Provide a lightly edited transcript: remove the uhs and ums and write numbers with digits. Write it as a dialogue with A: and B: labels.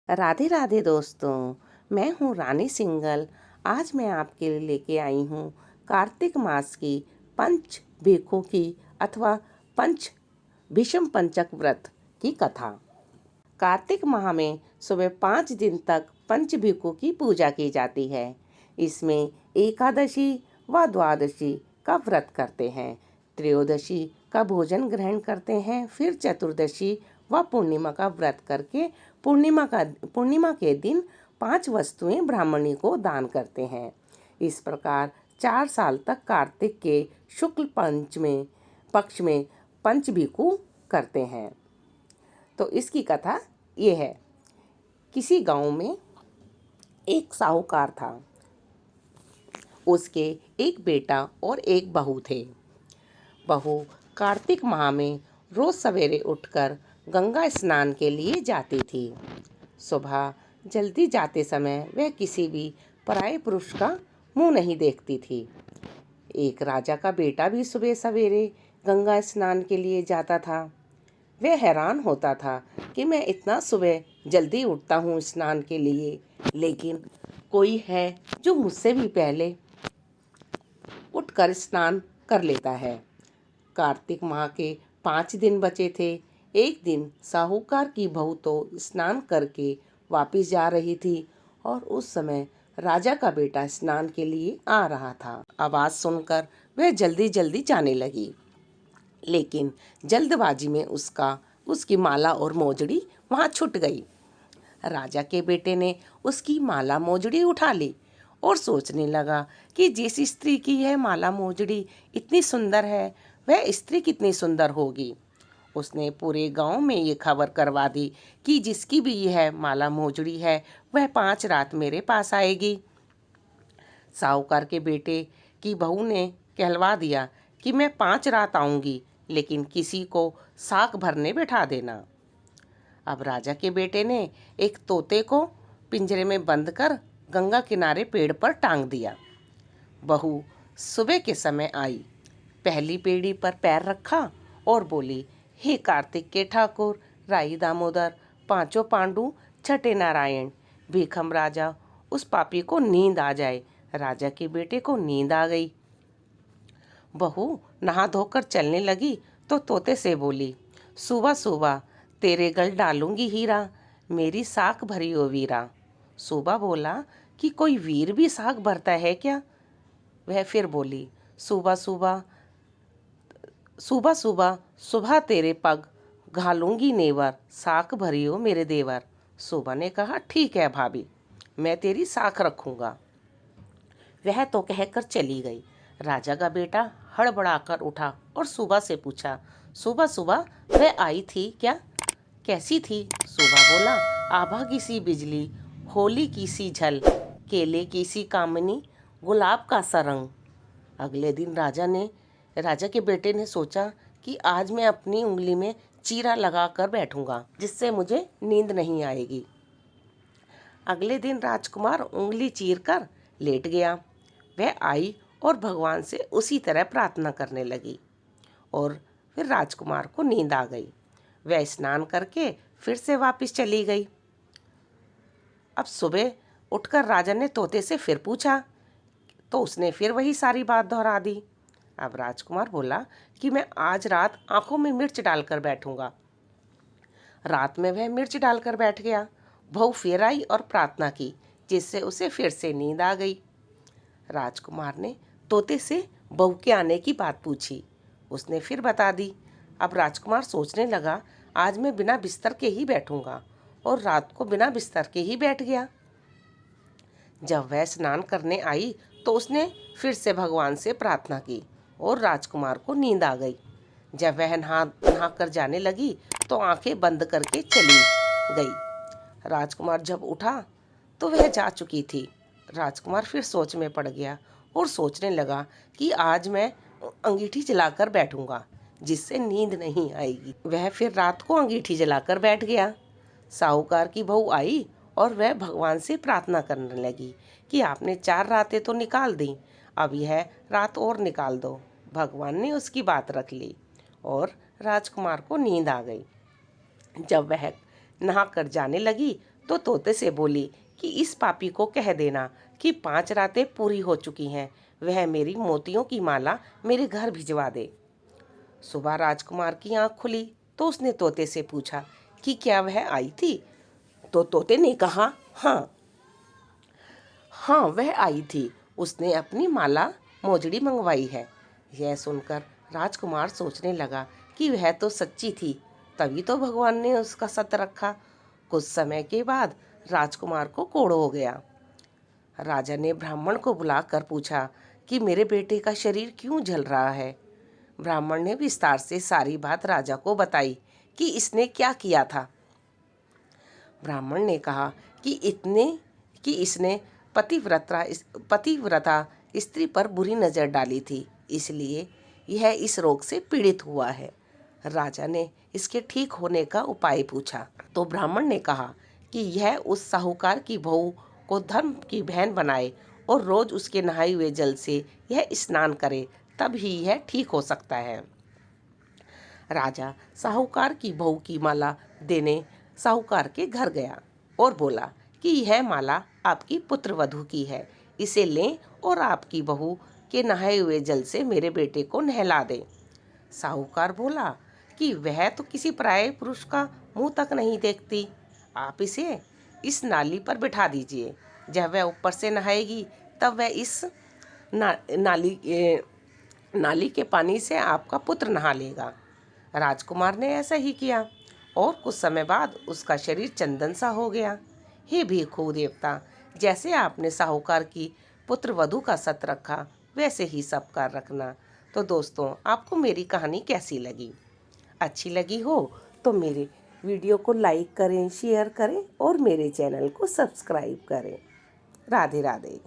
A: राधे राधे दोस्तों, मैं हूँ रानी सिंगल। आज मैं आपके लिए लेके आई हूँ कार्तिक मास की पंच भीखों की अथवा पंच भीषम पंचक व्रत की कथा। कार्तिक माह में सुबह 5 दिन तक पंच भीखों की पूजा की जाती है। इसमें एकादशी व द्वादशी का व्रत करते हैं, त्रयोदशी का भोजन ग्रहण करते हैं, फिर चतुर्दशी व पूर्णिमा का व्रत करके पूर्णिमा के दिन 5 वस्तुएं ब्राह्मणी को दान करते हैं। इस प्रकार 4 साल तक कार्तिक के शुक्ल पक्ष में पंच भीखू करते हैं। तो इसकी कथा ये है। किसी गांव में एक साहूकार था। उसके एक बेटा और एक बहू थे। बहू कार्तिक माह में रोज सवेरे उठकर गंगा स्नान के लिए जाती थी। सुबह जल्दी जाते समय वह किसी भी पराये पुरुष का मुंह नहीं देखती थी। एक राजा का बेटा भी सुबह सवेरे गंगा स्नान के लिए जाता था। वह हैरान होता था कि मैं इतना सुबह जल्दी उठता हूँ स्नान के लिए, लेकिन कोई है जो मुझसे भी पहले उठकर स्नान कर लेता है। कार्तिक माह के 5 दिन बचे थे। एक दिन साहूकार की बहू तो स्नान करके वापस जा रही थी और उस समय राजा का बेटा स्नान के लिए आ रहा था। आवाज़ सुनकर वह जल्दी जल्दी जाने लगी, लेकिन जल्दबाजी में उसकी माला और मोजड़ी वहाँ छूट गई। राजा के बेटे ने उसकी माला मोजड़ी उठा ली और सोचने लगा कि जिस स्त्री की यह माला मोजड़ी इतनी सुंदर है, वह स्त्री कितनी सुंदर होगी। उसने पूरे गांव में ये खबर करवा दी कि जिसकी भी यह माला मोजड़ी है, वह 5 रात मेरे पास आएगी। साहूकार के बेटे की बहू ने कहलवा दिया कि मैं 5 रात आऊंगी, लेकिन किसी को साक भरने बैठा देना। अब राजा के बेटे ने एक तोते को पिंजरे में बंद कर गंगा किनारे पेड़ पर टांग दिया। बहू सुबह के समय आई, पहली पेड़ी पर पैर रखा और बोली, हे कार्तिक के ठाकुर, राई दामोदर, पांचों पांडु, छठे नारायण, भीखम राजा, उस पापी को नींद आ जाए। राजा के बेटे को नींद आ गई। बहू नहा धोकर चलने लगी तो तोते से बोली, सुबह सुबह तेरे गल डालूंगी हीरा, मेरी साख भरी ओ वीरा। सुबह बोला कि कोई वीर भी साख भरता है क्या? वह फिर बोली, सुबह सुबह सुबह सुबह सुबह तेरे पग घालूंगी नेवर, साख भरियो मेरे देवर। सुबह ने कहा, ठीक है भाभी, मैं तेरी साख रखूंगा। वह तो कहकर चली गई। राजा का बेटा हड़बड़ाकर उठा और सुबह से पूछा, सुबह सुबह वह आई थी क्या? कैसी थी? सुबह बोला, आभा की सी बिजली, होली की सी झल, केले की सी कामनी, गुलाब का सा रंग। अगले दिन राजा के बेटे ने सोचा कि आज मैं अपनी उंगली में चीरा लगा कर बैठूंगा, जिससे मुझे नींद नहीं आएगी। अगले दिन राजकुमार उंगली चीर कर लेट गया। वह आई और भगवान से उसी तरह प्रार्थना करने लगी और फिर राजकुमार को नींद आ गई। वह स्नान करके फिर से वापस चली गई। अब सुबह उठकर राजा ने तोते से फिर पूछा तो उसने फिर वही सारी बात दोहरा दी। अब राजकुमार बोला कि मैं आज रात आंखों में मिर्च डालकर बैठूंगा। रात में वह मिर्च डालकर बैठ गया। बहू फिर आई और प्रार्थना की, जिससे उसे फिर से नींद आ गई। राजकुमार ने तोते से बहू के आने की बात पूछी। उसने फिर बता दी। अब राजकुमार सोचने लगा, आज मैं बिना बिस्तर के ही बैठूंगा, और रात को बिना बिस्तर के ही बैठ गया। जब वह स्नान करने आई तो उसने फिर से भगवान से प्रार्थना की और राजकुमार को नींद आ गई। जब वह नहा कर जाने लगी तो आंखें बंद करके चली गई। राजकुमार जब उठा तो वह जा चुकी थी। राजकुमार फिर सोच में पड़ गया और सोचने लगा कि आज मैं अंगीठी जलाकर बैठूंगा, जिससे नींद नहीं आएगी। वह फिर रात को अंगीठी जलाकर बैठ गया। साहूकार की बहू आई और वह भगवान से प्रार्थना करने लगी कि आपने 4 रातें तो निकाल दी, अब यह रात और निकाल दो। भगवान ने उसकी बात रख ली और राजकुमार को नींद आ गई। जब वह नहा कर जाने लगी तो तोते से बोली कि इस पापी को कह देना कि 5 रातें पूरी हो चुकी हैं, वह मेरी मोतियों की माला मेरे घर भिजवा दे। सुबह राजकुमार की आंख खुली तो उसने तोते से पूछा कि क्या वह आई थी। तो तोते ने कहा, हाँ हाँ, वह आई थी, उसने अपनी माला मोजड़ी मंगवाई है। यह सुनकर राजकुमार सोचने लगा कि वह तो सच्ची थी, तभी तो भगवान ने उसका सत्य रखा। कुछ समय के बाद राजकुमार को कोढ़ हो गया। राजा ने ब्राह्मण को बुलाकर पूछा कि मेरे बेटे का शरीर क्यों जल रहा है। ब्राह्मण ने विस्तार से सारी बात राजा को बताई कि इसने क्या किया था। ब्राह्मण ने कहा कि इसने पतिव्रता स्त्री पर बुरी नज़र डाली थी, इसलिए यह इस रोग से पीड़ित हुआ है। राजा ने इसके ठीक होने का उपाय पूछा तो ब्राह्मण ने कहा कि यह उस साहूकार की बहू को धर्म की बहन बनाए और रोज उसके नहाए हुए जल से यह स्नान करे, तब ही यह ठीक हो सकता है। राजा साहूकार की बहू की माला देने साहूकार के घर गया और बोला कि यह माला आपकी पुत्रवधू की है, इसे लें और आपकी बहू के नहाए हुए जल से मेरे बेटे को नहला दें। साहूकार बोला कि वह तो किसी पराये पुरुष का मुंह तक नहीं देखती, आप इसे इस नाली पर बिठा दीजिए, जब वह ऊपर से नहाएगी तब वह इस नाली के पानी से आपका पुत्र नहा लेगा। राजकुमार ने ऐसा ही किया और कुछ समय बाद उसका शरीर चंदन सा हो गया। हे भिक्षु देवता, जैसे आपने साहूकार की पुत्र वधू का सत रखा, वैसे ही सबका रखना। तो दोस्तों, आपको मेरी कहानी कैसी लगी? अच्छी लगी हो तो मेरे वीडियो को लाइक करें, शेयर करें और मेरे चैनल को सब्सक्राइब करें। राधे राधे।